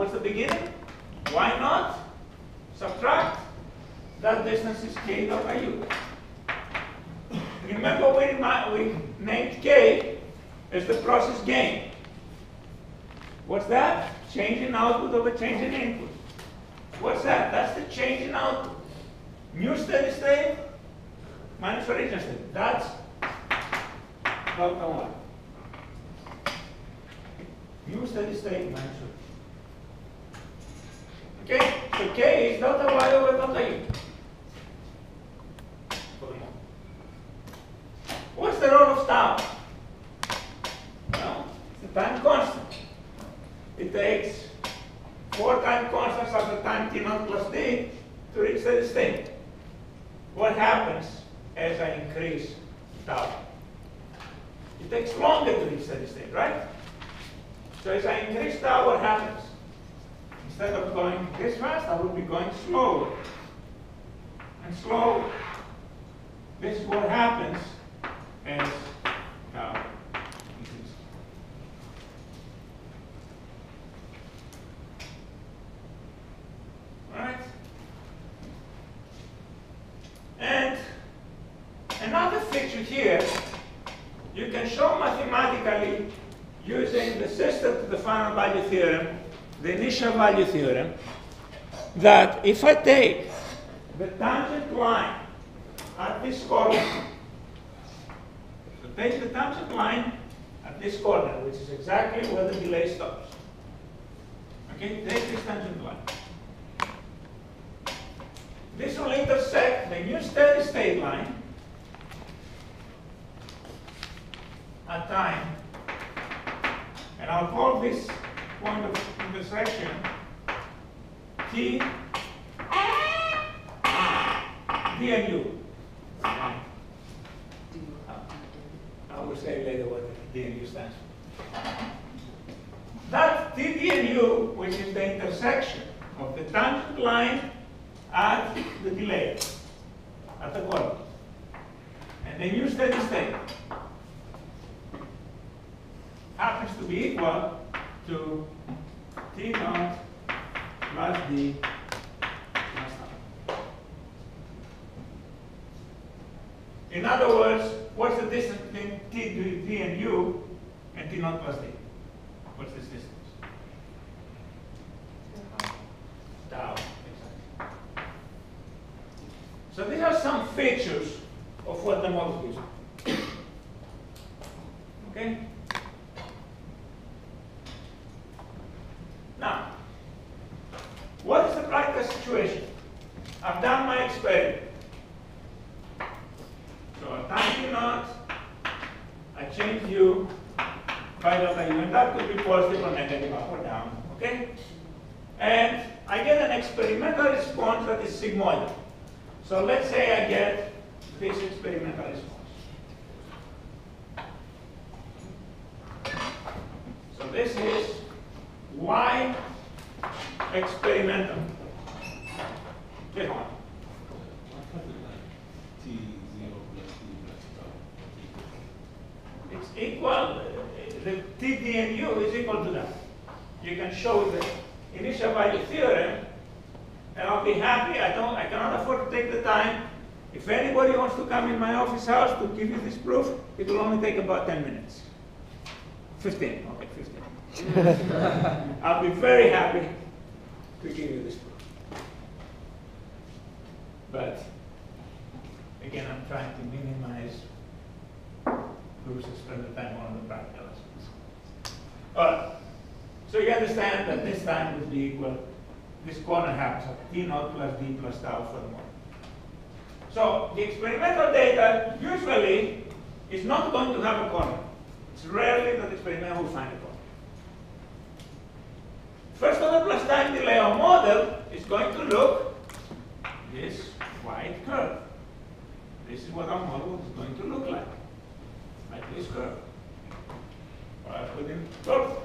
what's the beginning? Y naught, subtract, that distance is k delta u. Remember we named k as the process gain. What's that? Change in output over change in input. What's that? That's the change in output. New steady state minus original state. That's delta y. New steady state minus original. Okay? So k is delta y over delta u. What's the role of tau? Well, it's the time constant. It takes 4 time constants after time t naught plus d to reach steady state. What happens as I increase tau? It takes longer to reach steady state, right? So as I increase tau, what happens? Instead of going this fast, I will be going slower and slower. This is what happens as tau increases. Right? And another feature here, you can show mathematically using the system to the final value theorem, the initial value theorem, that if I take the tangent line at this corner, so take the tangent line at this corner, which is exactly where the delay stops. Okay, take this tangent line. This will intersect the new steady state line at time, and I'll call this point of intersection T, D and U. I will say later what D and U stands for. That T, D and U, which is the intersection of the tangent line at the delay, at the corner, and the new steady state happens to be equal to T naught plus D plus tau. In other words, what's the distance between T, D and U and T naught plus D? What's this distance? Tau. So these are some features of what the model gives you. Okay? Now, what is the practical situation? I've done my experiment. So at time t naught, I change u by delta u, and that could be positive or negative, up or down. Okay? And I get an experimental response that is sigmoidal. So let's say I get this experimental response. So this is y experimental. This one. It's equal, the T, D, and U is equal to that. You can show the initial value theorem, and I'll be happy. I cannot afford to take the time. If anybody wants to come in my office house to give you this proof, it will only take about 10 minutes. 15, okay, 15. I'll be very happy to give you this proof. But again, I'm trying to minimize proofs and spend the time on the practical aspects. All right. So you understand that this time would be equal. This corner happens at T naught plus D plus tau for the moment. So the experimental data usually is not going to have a corner. It's rarely that the experiment will find a corner. First order plus time delay or model is going to look this white curve. This is what our model is going to look like this curve. Or I put in purple.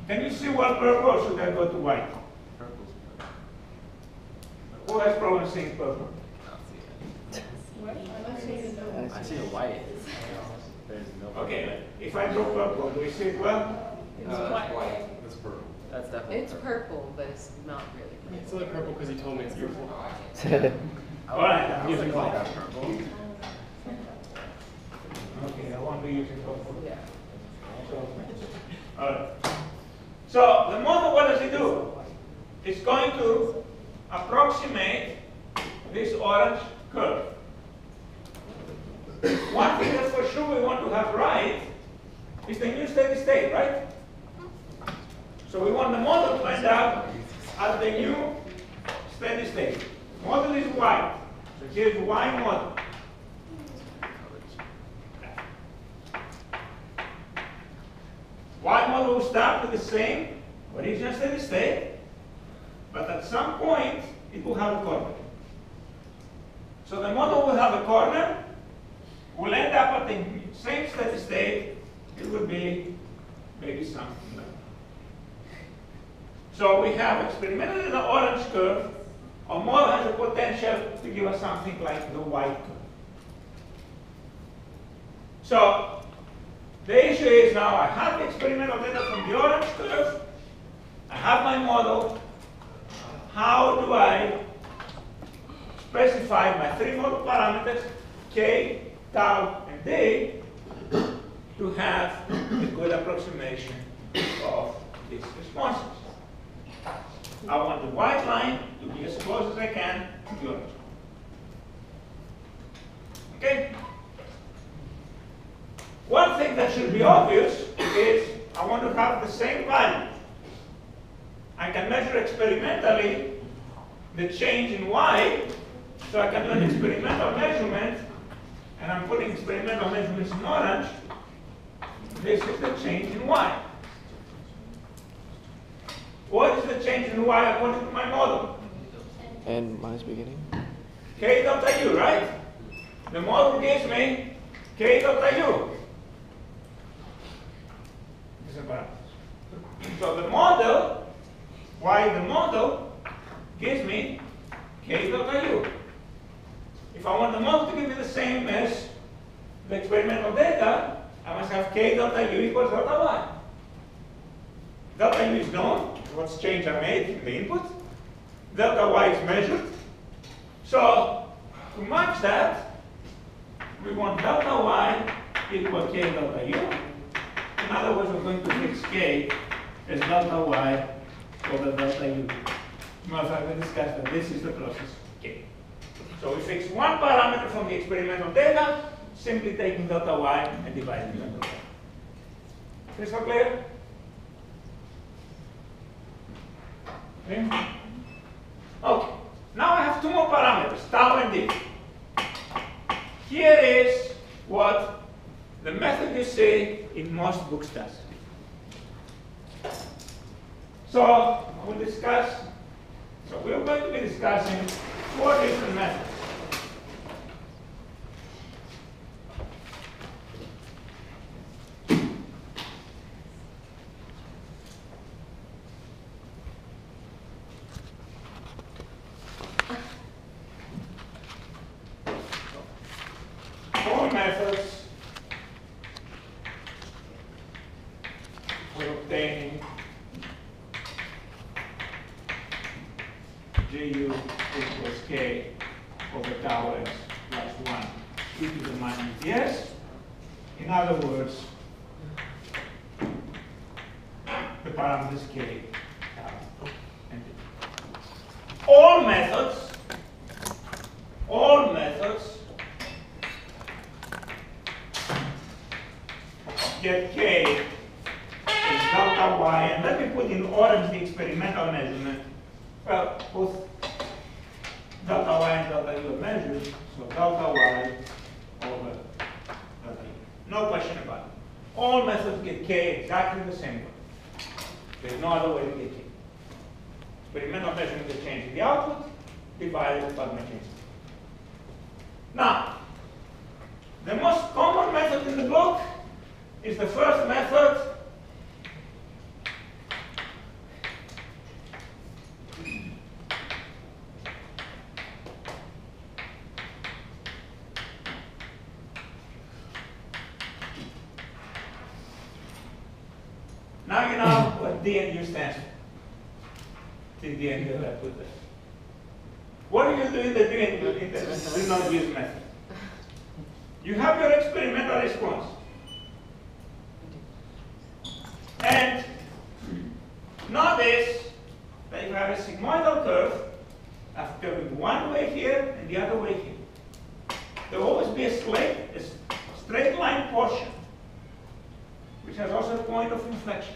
Can you see what purple, or should I go to white? Purple's purple. Who has problems seeing purple? I see the white. There's no. Okay, if I draw purple, do you see it well? That's purple. That's definitely It's purple, but it's not really purple. It's only purple because he told me it's purple. All right. I'm using all that purple. Okay, I won't be using purple. Yeah. All right. So the model, what does it do? It's going to approximate this orange curve. One thing that for sure we want to have right is the new steady state, right? So we want the model to end up at the new steady state. Model is y. So here's y model. Y model will start with the same original steady state, but at some point it will have a corner. So the model will have a corner, will end up at the same steady state. It will be maybe something like that. So we have experimented in the orange curve. Our model has a potential to give us something like the white curve. So the issue is now I have the experimental data from the orange curve. I have my model. How do I specify my three model parameters, k, tau, and d, to have a good approximation of these responses? I want the white line to be as close as I can to the orange. Okay? One thing that should be obvious is I want to have the same value. I can measure experimentally the change in y, so I can do an experimental measurement, and I'm putting experimental measurements in orange. This is the change in y. What is the change in y according to my model? N minus beginning. K delta u, right? The model gives me K delta u. So the model, the model gives me K delta u. If I want the model to give me the same as the experimental data, I must have K delta u equals delta y. Delta u is known, what's change I made in the input. Delta y is measured. So to match that, we want delta y equal K delta u. In other words, we're going to fix K as delta y over delta u. Matter of fact, we discussed that this is the process K. So we fix one parameter from the experimental data, simply taking delta y and dividing delta y. Crystal clear? Okay. Okay. Now I have two more parameters, tau and d. Here is what the method you see in most books does. So we'll discuss. So we're going to be discussing four different methods. Four methods for obtaining Gu equals K over tau x plus 1 e to the minus s. In other words, the parameters K, tau, and d. All methods get K is delta y, and let me put in orange the experimental measurement. Well, both delta y and delta u are measured, so delta y over delta u. No question about it. All methods get K exactly the same way. There's no other way to get K. Experimental measurement is changing the output, divided by my change. Now, the most common method in the book is the first method. Now you what D and U stands for. T, D, and U, I put there. What do you do in the do and in the do not use method? You have your experimental response. And notice that you have a sigmoidal curve going one way here and the other way here. There will always be a straight line portion, which has also a point of inflection.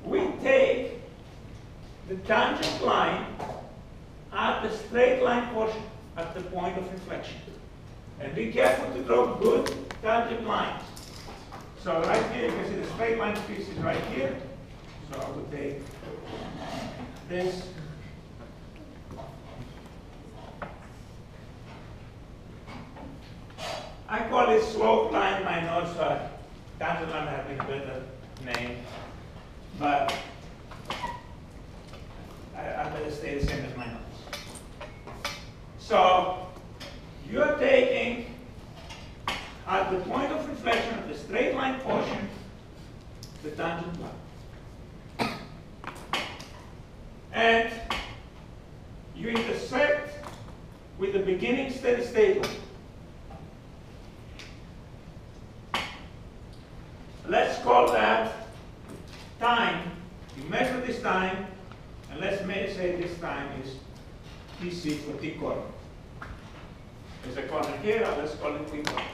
We take the tangent line at the straight line portion at the point of inflection. And be careful to draw good tangent lines. So right here, you can see the straight line piece is right here. So I would take this. I call it slope line. My notes are tangent line have been a better name, but I better stay the same as my notes. So you're taking at the point of inflection of the straight line portion the tangent line, and you intersect with the beginning steady state line. Let's call that time. You measure this time, and let's say this time is TC for T corner. There's a corner here, and let's call it T corner.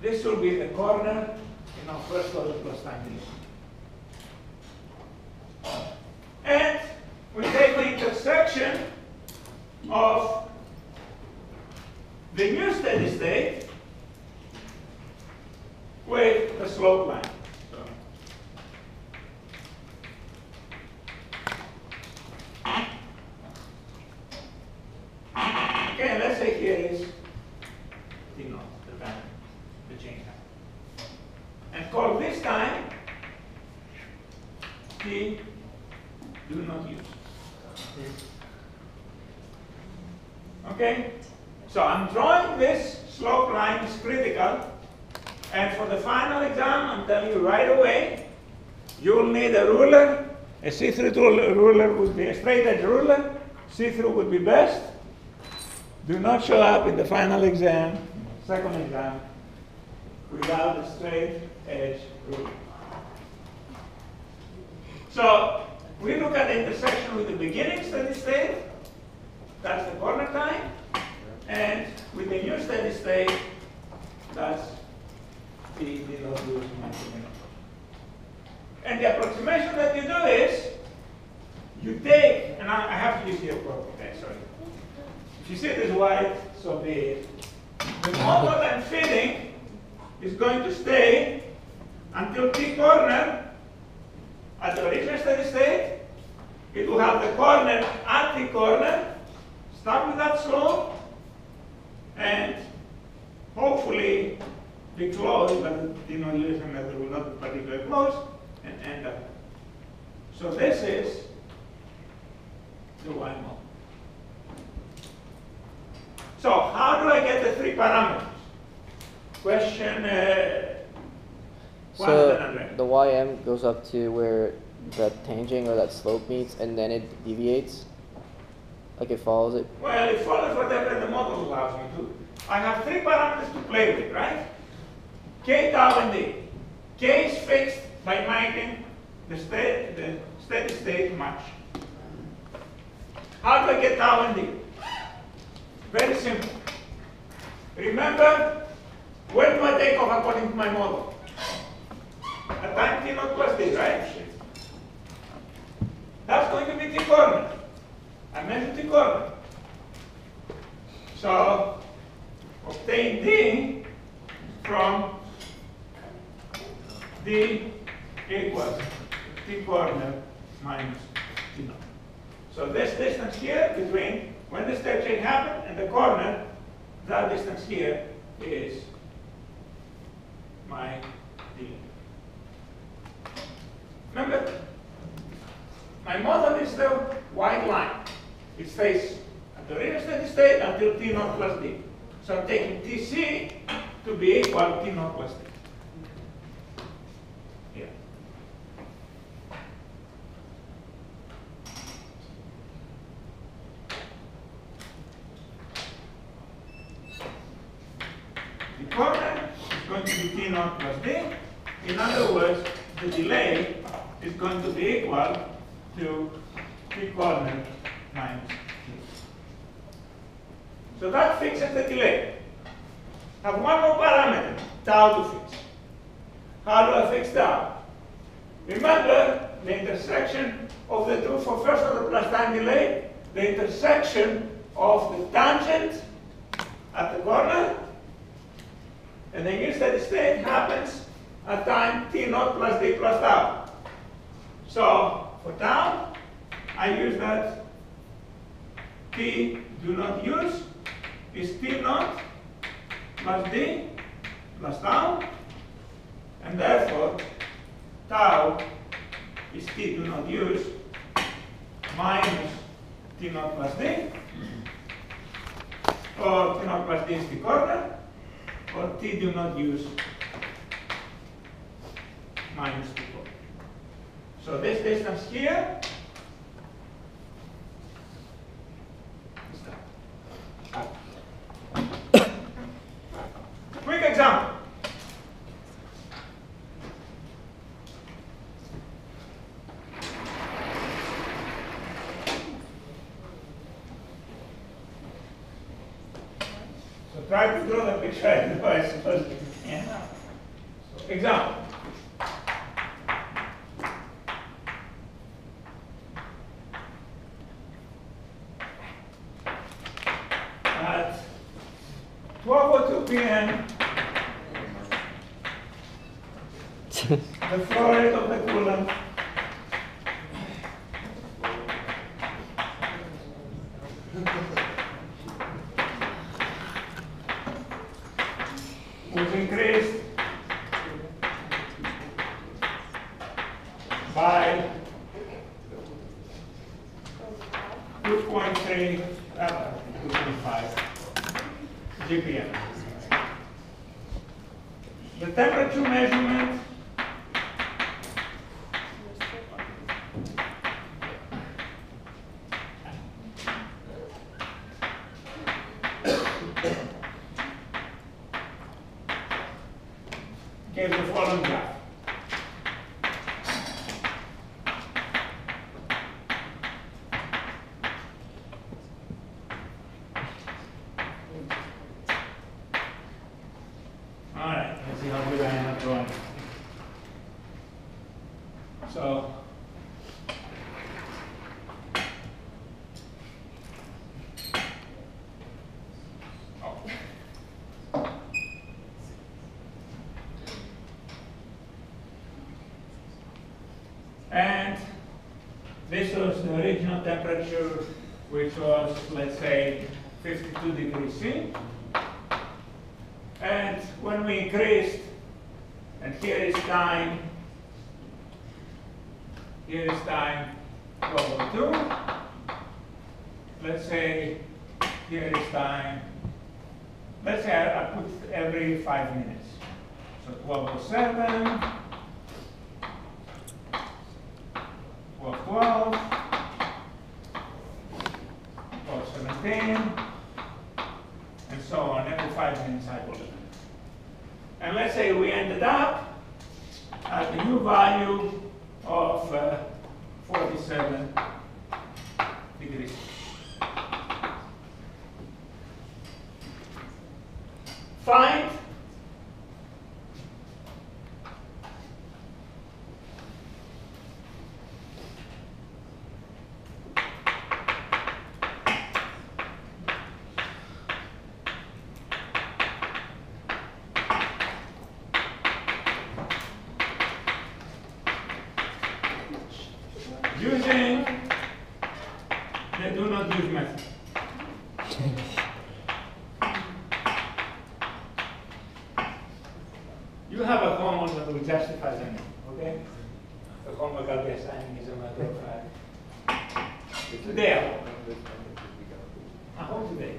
This will be the corner in our first order plus time delay. And we take the intersection of the new steady state with the slope line. Okay, let's say here is T naught, the time, the change time. And call this time T do not use. Okay? So I'm drawing this slope line is critical. And for the final exam, I'm telling you right away, you'll need a ruler. A see-through ruler would be a straight edge ruler. See-through would be best. Do not show up in the final exam, second exam, without a straight edge ruler. So we look at the intersection with the beginning steady state. That's the corner time. And with the new steady state, that's the not use maximum. And the approximation that you do is, you take, and I have to use here, okay, sorry. If you see it as white, so be it. The mode that I'm fitting is going to stay until T corner at the original steady state. It will have the corner at T corner, start with that slope, and hopefully be close, but the denomination method will not be particularly close, and end up. So this is the Y mode. So how do I get the three parameters? Question So the ym goes up to where the tangent or that slope meets, and then it deviates? Like it follows it? Well, it follows whatever the model allows me to. I have three parameters to play with, right? K, tau, and D. K is fixed by making the steady state match. How do I get tau and D? Very simple. Remember, when do I take off according to my model? At time T naught plus D, right? That's going to be T corner. I measure T corner. So, obtain D from D equals T corner minus T naught. So this distance here between when the step change happened and the corner, that distance here is my D. Remember, my model is the white line. It stays at the real steady state until T naught plus D. So I'm taking Tc to be equal to T naught plus D. here. The corner is going to be T naught plus D. In other words, the delay is going to be equal to T corner minus T. So that fixes the delay. Have one more parameter, tau to fix. How do I fix tau? Remember the intersection of the two for first order plus time delay, the intersection of the tangent at the corner, and the new steady state happens at time t naught plus d plus tau. So for tau, I use that t do not use is t naught plus d plus tau, and therefore tau is t do not use minus t naught plus d, or t naught plus d is the corner, or t do not use minus t corner. So this distance here is tau. Quick example. So try to draw the picture, I suppose. Yeah. So, example. At 12:02 p.m., the flow rate of the coolant was increased by 2.3, 2.5 GPM. The temperature measurement gave the following graph. All right, let's see how good I am at drawing. So, and this was the original temperature, which was, let's say, 52 degrees C. And when we increased, and here is time 12:02. Let's say here is time, let's say I put every 5 minutes. So 12:07, 12:12, 12:17, and so on, every 5 minutes I will. And let's say we ended up at a new value of 47 degrees. Find using the do not use method. You have a homework that will justify them, okay? The homework I'll be assigning is a matter of fact. Today, I hope today.